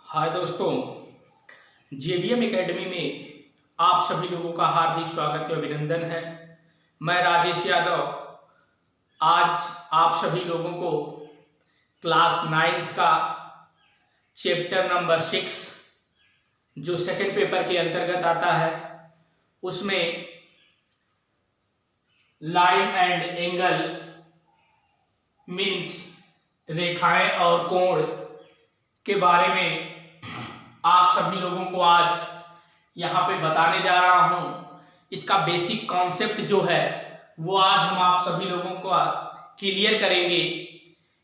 हाय दोस्तों, JBM academy में आप सभी लोगों का हार्दिक स्वागत और अभिनंदन है। मैं राजेश यादव आज आप सभी लोगों को क्लास 9th का चैप्टर नंबर 6 जो सेकंड पेपर के अंतर्गत आता है उसमें लाइन एंड एंगल मीन्स रेखाएं और कोण के बारे में आप सभी लोगों को आज यहाँ पे बताने जा रहा हूँ। इसका बेसिक कॉन्सेप्ट जो है वो आज हम आप सभी लोगों को क्लियर करेंगे।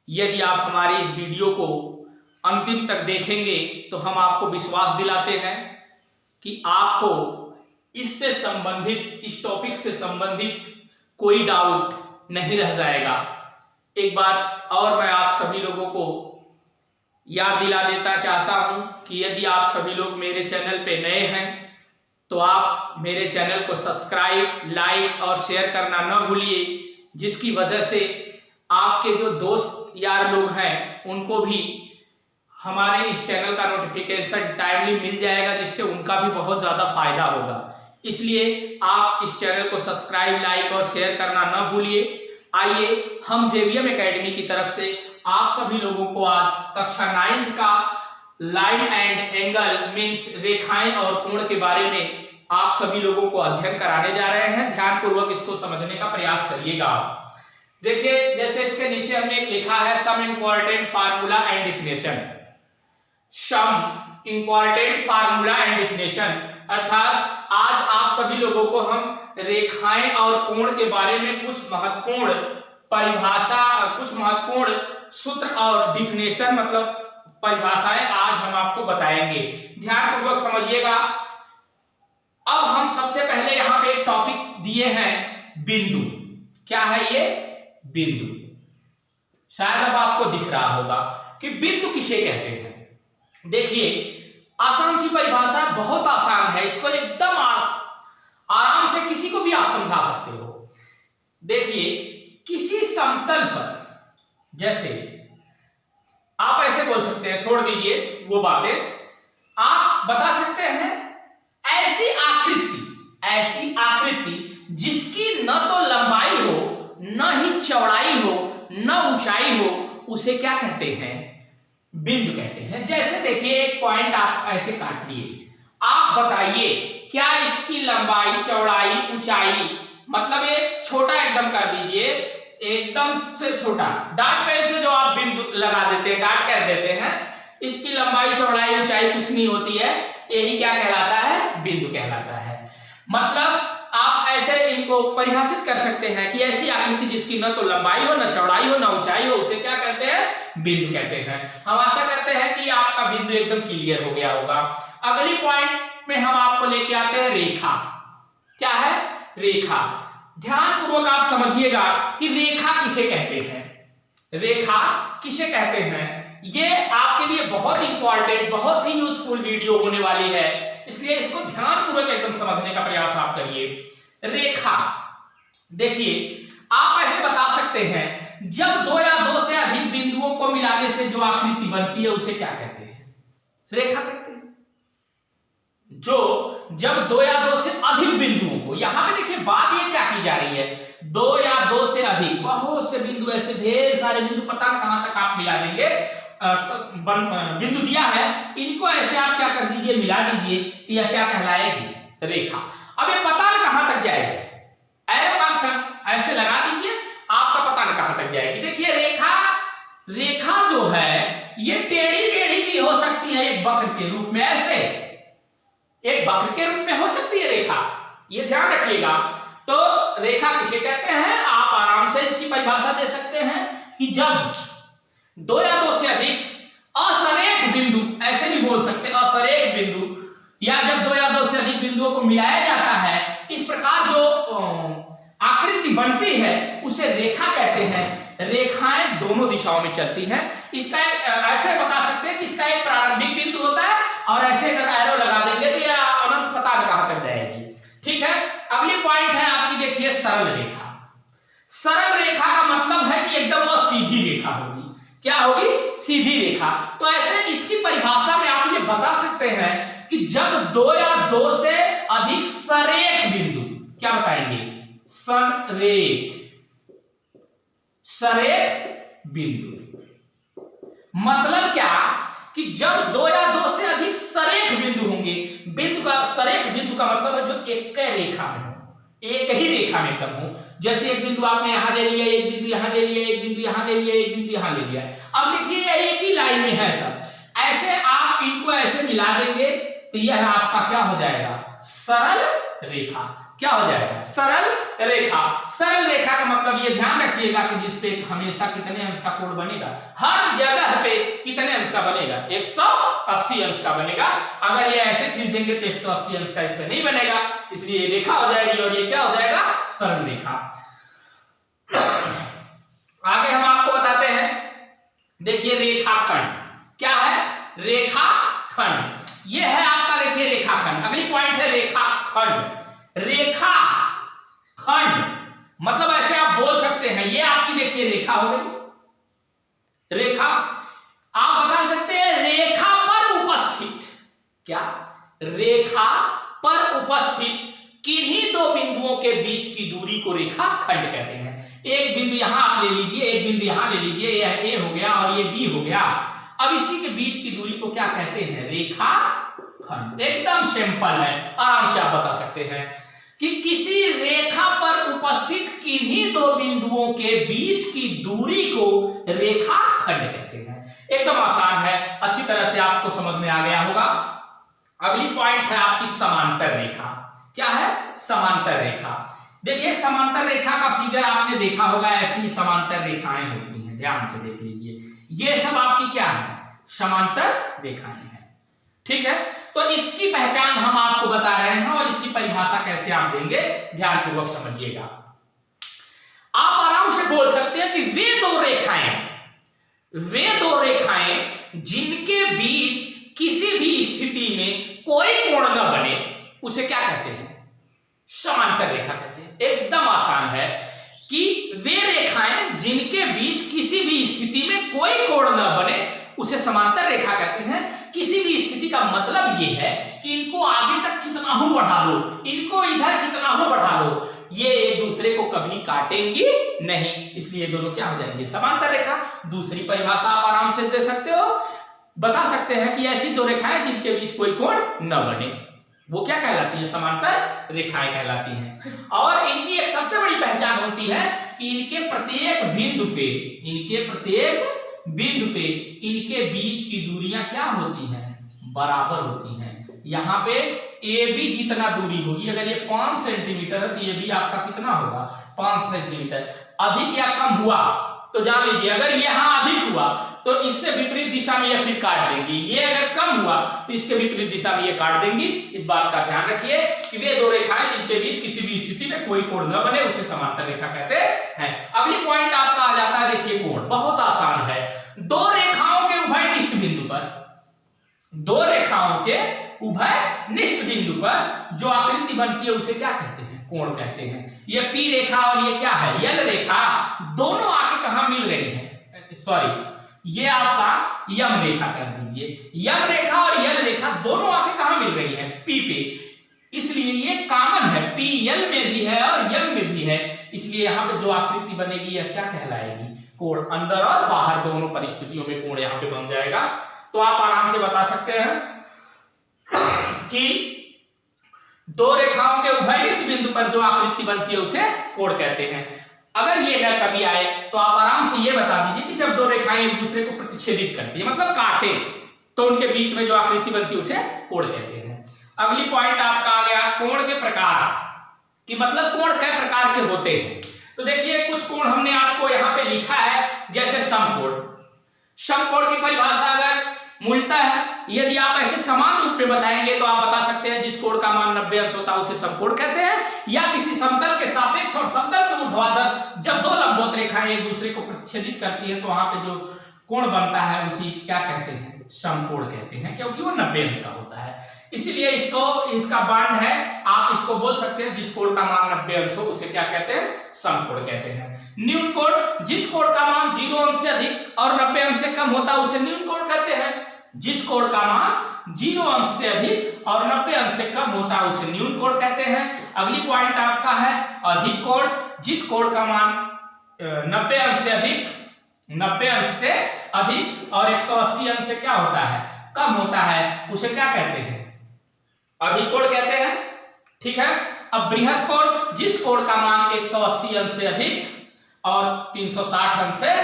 यदि आप हमारे इस वीडियो को अंतिम तक देखेंगे तो हम आपको विश्वास दिलाते हैं कि आपको इससे संबंधित, इस टॉपिक से संबंधित कोई डाउट नहीं रह जाएगा। एक बार और मैं आप सभी लोगों को याद दिला देता चाहता हूं कि यदि आप सभी लोग मेरे चैनल पे नए हैं तो आप मेरे चैनल को सब्सक्राइब, लाइक और शेयर करना न भूलिए, जिसकी वजह से आपके जो दोस्त यार लोग हैं उनको भी हमारे इस चैनल का नोटिफिकेशन टाइमली मिल जाएगा, जिससे उनका भी बहुत ज़्यादा फायदा होगा। इसलिए आप इस चैनल को सब्सक्राइब, लाइक और शेयर करना न भूलिए। आइए हम जेबीएम एकेडमी की तरफ से आप सभी लोगों को आज कक्षा 9th का लाइन एंड एंगल मीन्स रेखाएं और कोण के बारे में आप सभी लोगों को अध्ययन कराने जा रहे हैं। ध्यानपूर्वक इसको समझने का प्रयास करिएगा। देखिए, जैसे इसके नीचे हमने एक लिखा है some important formula and definition. Some important formula and definition अर्थात आज आप सभी लोगों को हम रेखाएं और कोण के बारे में कुछ महत्वपूर्ण परिभाषा, कुछ महत्वपूर्ण सूत्र और डिफिनेशन मतलब परिभाषाएं आज हम आपको बताएंगे। ध्यानपूर्वक समझिएगा। अब हम सबसे पहले यहाँ पे एक टॉपिक दिए हैं बिंदु। क्या है ये? बिंदु। शायद अब आपको दिख रहा होगा कि बिंदु किसे कहते हैं। देखिए, आसान सी परिभाषा, बहुत आसान है, इसको एकदम आराम से किसी को भी आप समझा सकते हो। देखिए, किसी समतल पर, जैसे आप ऐसे बोल सकते हैं, छोड़ दीजिए वो बातें, आप बता सकते हैं ऐसी आकृति जिसकी न तो लंबाई हो, न ही चौड़ाई हो, न ऊंचाई हो, उसे क्या कहते हैं? बिंदु कहते हैं। जैसे देखिए, एक पॉइंट आप ऐसे काट लिए, आप बताइए क्या इसकी लंबाई, चौड़ाई, ऊंचाई, मतलब ये छोटा एकदम कर दीजिए, एकदम से छोटा, डाट पेन से जो आप बिंदु लगा देते हैं, डाट कर देते हैं, इसकी लंबाई, चौड़ाई, ऊंचाई कुछ नहीं होती है, यही क्या कहलाता है? बिंदु कहलाता है। मतलब आप ऐसे इनको परिभाषित कर सकते हैं कि ऐसी आकृति जिसकी न तो लंबाई हो, न चौड़ाई हो, न ऊंचाई हो, उसे क्या कहते हैं? बिंदु कहते हैं। हम आशा करते हैं कि आपका बिंदु एकदम क्लियर हो गया होगा। अगली पॉइंट में हम आपको लेके आते हैं रेखा। क्या है? रेखा। ध्यानपूर्वक आप समझिएगा कि रेखा किसे कहते हैं। रेखा किसे कहते हैं, ये आपके लिए बहुत इंपॉर्टेंट, बहुत ही यूजफुल वीडियो होने वाली है, इसलिए इसको ध्यानपूर्वक एकदम समझने का प्रयास आप करिए। रेखा, देखिए, आप ऐसे बता सकते हैं, जब दो या दो से अधिक बिंदुओं को मिलाने से जो आकृति बनती है उसे क्या कहते हैं? रेखा कहते हैं। जब दो या दो से अधिक बिंदुओं को, यहां पे देखिए बात ये क्या की जा रही है, दो या दो से अधिक, बहुत से बिंदु, ऐसे ढेर सारे बिंदु, पता नहीं कहां तक आप मिला देंगे, बिंदु दिया है, इनको ऐसे आप क्या कर दीजिए, मिला दीजिए, यह क्या कहलाएगी? रेखा। अब ये पता नहीं कहां तक जाएगी, एरो का ऐसे लगा दीजिए, आपका पता नहीं कहां तक जाएगी। देखिए, रेखा जो है ये टेढ़ी मेढ़ी भी हो सकती है, एक वक्र के रूप में, ऐसे एक वक्र के रूप में हो सकती है रेखा, ये ध्यान रखिएगा। तो रेखा किसे कहते हैं, आप आराम से इसकी परिभाषा दे सकते हैं कि जब दो या दो से अधिक असरेख बिंदु, ऐसे भी बोल सकते हैं असरेख बिंदु, या जब दो या दो से अधिक बिंदुओं को मिलाया जाता है, इस प्रकार जो आकृति बनती है उसे रेखा कहते हैं। रेखाएं दोनों दिशाओं में चलती हैं। इसका ऐसे बता सकते हैं कि इसका एक प्रारंभिक बिंदु होता है, और ऐसे अगर एरो लगा देंगे तो यह अनंत पता नहीं कहां तक जाएगी। ठीक है। अगली पॉइंट है आपकी, देखिए, सरल रेखा। सरल रेखा का मतलब है कि एकदम वो सीधी रेखा होगी। क्या होगी? सीधी रेखा। तो ऐसे इसकी परिभाषा में आप ये बता सकते हैं कि जब दो या दो से अधिक सरेख बिंदु, क्या बताएंगे, सरेख बिंदु, मतलब क्या कि जब दो या दो से अधिक सरेख बिंदु होंगे, सरेख बिंदु का मतलब है जो एक रेखा में हो, एक ही रेखा में एकदम हो। जैसे एक बिंदु आपने यहां ले लिया, एक बिंदु यहां ले लिया, एक बिंदु यहां ले लिया, एक बिंदु यहां ले लिया। अब देखिए एक ही लाइन में है सब, ऐसे आप इनको ऐसे मिला देंगे तो यह आपका क्या हो जाएगा, सरल रेखा। क्या हो जाएगा, सरल रेखा। सरल रेखा का मतलब ये ध्यान रखिएगा कि जिसपे हमेशा कितने अंश का कोण बनेगा, हर जगह पे कितने अंश का बनेगा, 180 अंश का बनेगा। अगर ये ऐसे खींच देंगे तो 180 अंश का इस पे नहीं बनेगा, इसलिए ये रेखा हो जाएगी और ये क्या हो जाएगा, सरल रेखा। आगे हम आपको बताते हैं, देखिए रेखाखंड क्या है, रेखाखंड ये है आपका, देखिए रेखाखंड। अगली पॉइंट है रेखाखंड। रेखाखंड मतलब ऐसे आप बोल सकते हैं, ये आपकी देखिए रेखा हो गई। रेखा आप बता सकते हैं रेखा पर उपस्थित, क्या, रेखा पर उपस्थित किन्हीं दो बिंदुओं के बीच की दूरी को रेखाखंड कहते हैं। एक बिंदु यहां आप ले लीजिए, एक बिंदु यहां ले लीजिए, यह ए हो गया और ये बी हो गया। अब इसी के बीच की दूरी को क्या कहते हैं, रेखाखंड। एकदम सिंपल है, आराम से आप बता सकते हैं कि किसी रेखा पर उपस्थित किन्हीं दो बिंदुओं के बीच की दूरी को रेखाखंड कहते हैं। एकदम आसान है, अच्छी तरह से आपको समझ में आ गया होगा। अगली पॉइंट है आपकी समांतर रेखा। क्या है, समांतर रेखा। देखिए समांतर रेखा का फिगर आपने देखा होगा, ऐसी समांतर रेखाएं होती हैं, ध्यान से देख लीजिए। ये सब आपकी क्या है, समांतर रेखाएं हैं। ठीक है, तो इसकी पहचान हम आपको बता रहे हैं और इसकी परिभाषा कैसे आप देंगे, ध्यानपूर्वक समझिएगा। आप आराम से बोल सकते हैं कि वे दो रेखाएं जिनके बीच किसी भी स्थिति में कोई कोण न बने उसे क्या कहते हैं, समांतर रेखा कहते हैं। एकदम आसान है कि वे रेखाएं जिनके बीच किसी भी स्थिति में कोई कोण न बने उसे समांतर रेखा कहते हैं। किसी भी स्थिति का मतलब यह है कि इनको आगे तक कितना हो बढ़ा लो, इनको इधर कितना हो बढ़ा लो, ये एक दूसरे को कभी काटेंगे नहीं, इसलिए दोनों क्या हो जाएंगे, समांतर रेखा। दूसरी परिभाषा आप आराम से दे सकते हो, बता सकते हैं कि ऐसी दो रेखाएं जिनके बीच कोई कोण न बने वो क्या कहलाती है, समांतर रेखाएं कहलाती हैं। और इनकी एक सबसे बड़ी पहचान होती है कि इनके प्रत्येक बिंदु पे इनके बीच की दूरियां क्या होती हैं, बराबर होती हैं। यहाँ पे ए बी जितना दूरी होगी, अगर ये 5 सेंटीमीटर है तो ये भी आपका कितना होगा, 5 सेंटीमीटर। अधिक या कम हुआ तो जान लीजिए, अगर यहाँ अधिक हुआ तो इससे विपरीत दिशा में ये फिर काट देंगी, ये अगर कम हुआ तो इसके विपरीत दिशा में ये काट देंगी। इस बात का ध्यान रखिए कि वे दो रेखाएं जिनके बीच किसी भी स्थिति में कोई कोण न बने उसे समांतर रेखा कहते हैं। अगली पॉइंट आपका आ जाता है, देखिए कोण बहुत आसान है। दो रेखाओं के उभयनिष्ठ बिंदु पर जो आकृति बनती है उसे क्या कहते हैं, कोण कहते हैं। ये पी रेखा और ये क्या है, यल रेखा, दोनों आके कहां मिल रही हैं, सॉरी ये आपका यम रेखा कर दीजिए, यम रेखा और यल रेखा दोनों आके कहां मिल रही हैं, पी पे, इसलिए ये कॉमन है, पी यल में भी है और यम में भी है, इसलिए यहां पे जो आकृति बनेगी यह क्या कहलाएगी, कोण। अंदर और बाहर दोनों परिस्थितियों में कोण यहां पे बन जाएगा। तो आप आराम से बता सकते हैं कि दो रेखाओं के उभयनिष्ठ बिंदु पर जो आकृति बनती है उसे कोण कहते हैं। अगर ये न कभी आए तो आप आराम से ये बता दीजिए कि जब दो रेखाएं एक दूसरे को प्रतिच्छेदित करती है, मतलब काटे, तो उनके बीच में जो आकृति बनती है उसे कोण कहते हैं। अगली पॉइंट आपका आ गया कोण के प्रकार, कि मतलब कोण कई प्रकार के होते हैं। तो देखिए कुछ कोण हमने आपको यहाँ पे लिखा है, जैसे समकोण। समकोण की परिभाषा अगर मूलतः है, यदि आप ऐसे समान रूप में बताएंगे तो आप बता सकते हैं जिस कोण का मान 90 अंश होता है उसे समकोण कहते हैं। या किसी समतल के सापेक्ष और समतल के ऊर्ध्वाधर जब दो लंबवत रेखाएं एक दूसरे को प्रतिच्छेदित करती है तो वहां पे जो कोण बनता है उसी क्या कहते हैं, समकोण कहते हैं, क्योंकि वो 90 अंश का होता है। इसीलिए इसका बांड है, आप इसको बोल सकते हैं जिस कोण का मान 90 अंश हो उसे क्या कहते हैं, समकोण कहते हैं। न्यून कोण, जिस कोण का मान 0 अंश से अधिक और 90 अंश से कम होता है उसे न्यून कोण कहते हैं। जिस कोण का मान 0 अंश से अधिक और 90 अंश से कम होता है उसे न्यून कोण कहते हैं। अगली पॉइंट आपका है अधिक कोण। जिस कोण का मान 90 अंश से अधिक, 90 अंश से अधिक और 180 अंश से क्या होता है, कम होता है, उसे क्या कहते हैं, अधिक कोण कहते हैं। ठीक है। अब बृहद कोण, जिस कोण का मान 180 अंश से अधिक और 360 अंश से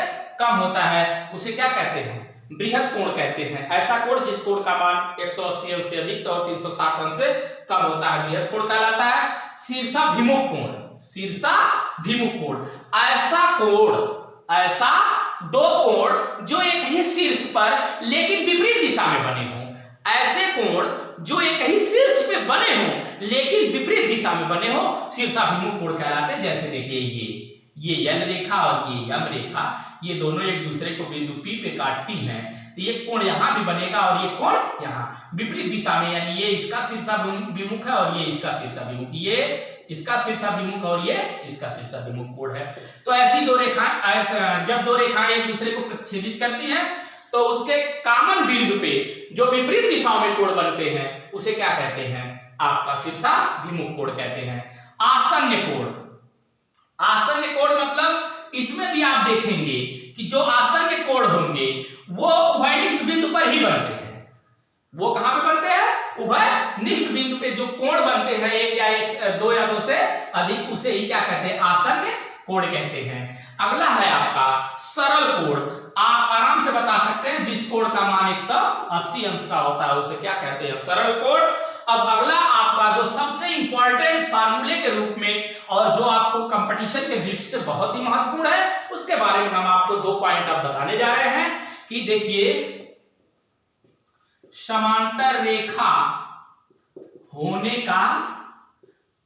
कम होता है उसे क्या कहते हैं, बृहद कोण कहते हैं। ऐसा कोण जिस कोण का मान 180 अंश से अधिक और 360 अंश से कम होता है बृहद कोण कहलाता है। शीर्षाभिमुख कोण, शीर्षाभिमुख कोण, ऐसा कोण, ऐसा दो कोण जो एक ही शीर्ष पर लेकिन विपरीत दिशा में बने हों, ऐसे कोण जो एक ही शीर्ष पे बने हों लेकिन विपरीत दिशा में बने हो शीर्षाभिमुख कोण कहलाते हैं। जैसे देखिए ये यल रेखा और ये यम रेखा, ये दोनों एक दूसरे को बिंदु P पे काटती हैं, तो ये कोण यहाँ भी बनेगा और ये कोण यहाँ विपरीत दिशा में, यानी ये इसका शीर्षाभिमुख है और ये इसका शीर्षाभिमुख, ये इसका शीर्षाभिमुख और ये इसका शीर्षाभिमुख कोण है। तो ऐसी दो रेखाएं, जब दो रेखाएं एक दूसरे को प्रतिच्छेदित करती हैं तो उसके कॉमन बिंदु पे जो विपरीत दिशा में कोण बनते हैं उसे क्या कहते हैं, आपका शीर्षाभिमुख कोण कहते हैं। आसन्न कोण, आसन्न कोण मतलब इसमें भी आप देखेंगे कि जो आसन्न कोण होंगे वो उभयनिष्ठ बिंदु पर ही बनते हैं। वो कहां पे बनते हैं, उभयनिष्ठ बिंदु पे जो कोण बनते हैं, एक या एक, दो या दो से अधिक, उसे ही क्या कहते हैं, आसन्न कोण कहते हैं। अगला है आपका सरल कोण। आप आराम से बता सकते हैं जिस कोण का मान 180 अंश का होता है उसे क्या कहते हैं, सरल कोण। अब अगला आपका जो सबसे इंपॉर्टेंट फार्मूले के रूप में और जो आपको कंपटीशन के दृष्टि से बहुत ही महत्वपूर्ण है, उसके बारे में हम आपको 2 पॉइंट अब बताने जा रहे हैं कि देखिए समांतर रेखा होने का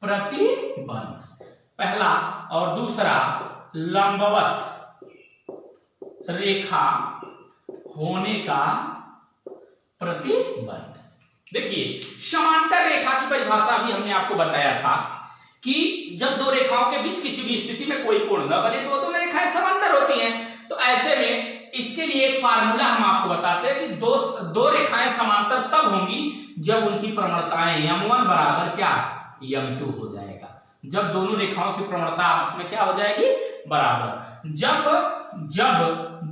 प्रतिबंध, पहला, और दूसरा लंबवत रेखा होने का प्रतिबंध। देखिए समांतर रेखा की परिभाषा भी हमने आपको बताया था कि जब दो रेखाओं के बीच किसी भी स्थिति में कोई कोण न बने तो दोनों रेखाएं समांतर होती हैं। तो ऐसे में इसके लिए एक फार्मूला हम आपको बताते हैं कि दो रेखाएं समांतर तब होंगी जब उनकी प्रवणताएं m1 बराबर क्या, m2 हो जाएगा। जब दोनों रेखाओं की प्रवणता आपस में क्या हो जाएगी, बराबर। जब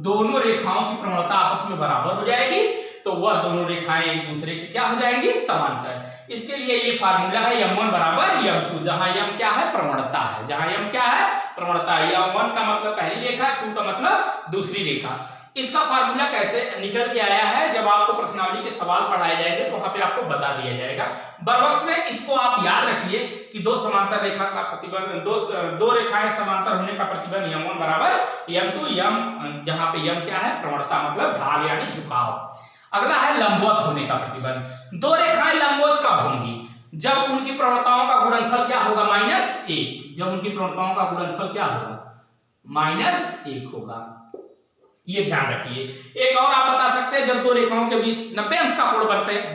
दोनों रेखाओं की प्रवणता आपस में बराबर हो जाएगी तो वह दोनों रेखाएं एक दूसरे के क्या हो जाएंगी, समांतर। इसके लिए ये फार्मूला है m1 बराबर m2, जहां m क्या है, प्रवणता है, जहां m क्या है, प्रवणता। m1 का मतलब पहली रेखा, 2 का मतलब दूसरी रेखा। इसका फार्मूला कैसे निकल के आया है, जब आपको प्रश्नावली के सवाल पढ़ाए जाएंगे तो वहां पे आपको बता दिया जाएगा। बर वक्त में इसको आप याद रखिए कि दो समांतर रेखा का प्रतिबंध, दो रेखाएं समांतर होने का प्रतिबंध m1 बराबर m2, जहां पे m क्या है, प्रवणता मतलब ढाल यानी झुकाव। अगला है लंबवत होने का प्रतिबंध। दो रेखाएं लंबवत कब होंगी, जब उनकी प्रवणताओं का गुणनफल क्या होगा, -1। जब उनकी प्रवणताओं का गुणनफल क्या होगा, -1 होगा। ये ध्यान रखिए। एक और आप बता सकते हैं, जब दो रेखाओं के बीच 90 अंश का कोण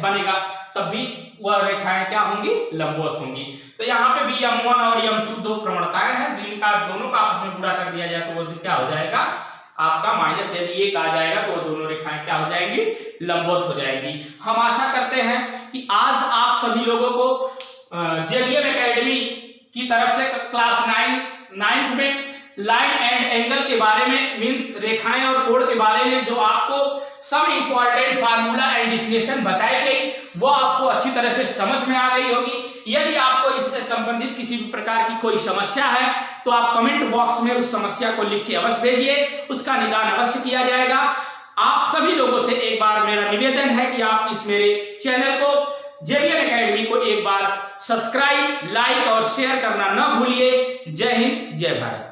बनेगा तब भी वह रेखाएं क्या होंगी, लंबवत होंगी। तो यहाँ पे भी m1 और m2 दो प्रवणताएं हैं, जिनका दोनों का आपस में गुणा कर दिया जाए तो वो क्या हो जाएगा, आपका माइनस यदि 1 आ जाएगा तो वो दोनों रेखाएं क्या हो जाएंगी, लंबवत हो जाएंगी। हम आशा करते हैं कि आज आप सभी लोगों को जेबीएम एकेडमी की तरफ से क्लास 9th में लाइन एंड एंगल के बारे में, मींस रेखाएं और कोण के बारे में जो आपको सब इंपॉर्टेंट फार्मूला एंड डिफिनेशन बताई गई वो आपको अच्छी तरह से समझ में आ गई होगी। यदि आपको इससे संबंधित किसी भी प्रकार की कोई समस्या है तो आप कमेंट बॉक्स में उस समस्या को लिख के अवश्य भेजिए, उसका निदान अवश्य किया जाएगा। आप सभी लोगों से एक बार मेरा निवेदन है कि आप इस मेरे चैनल को, जेबीएम एकेडमी को, एक बार सब्सक्राइब, लाइक और शेयर करना न भूलिए। जय हिंद, जय भारत।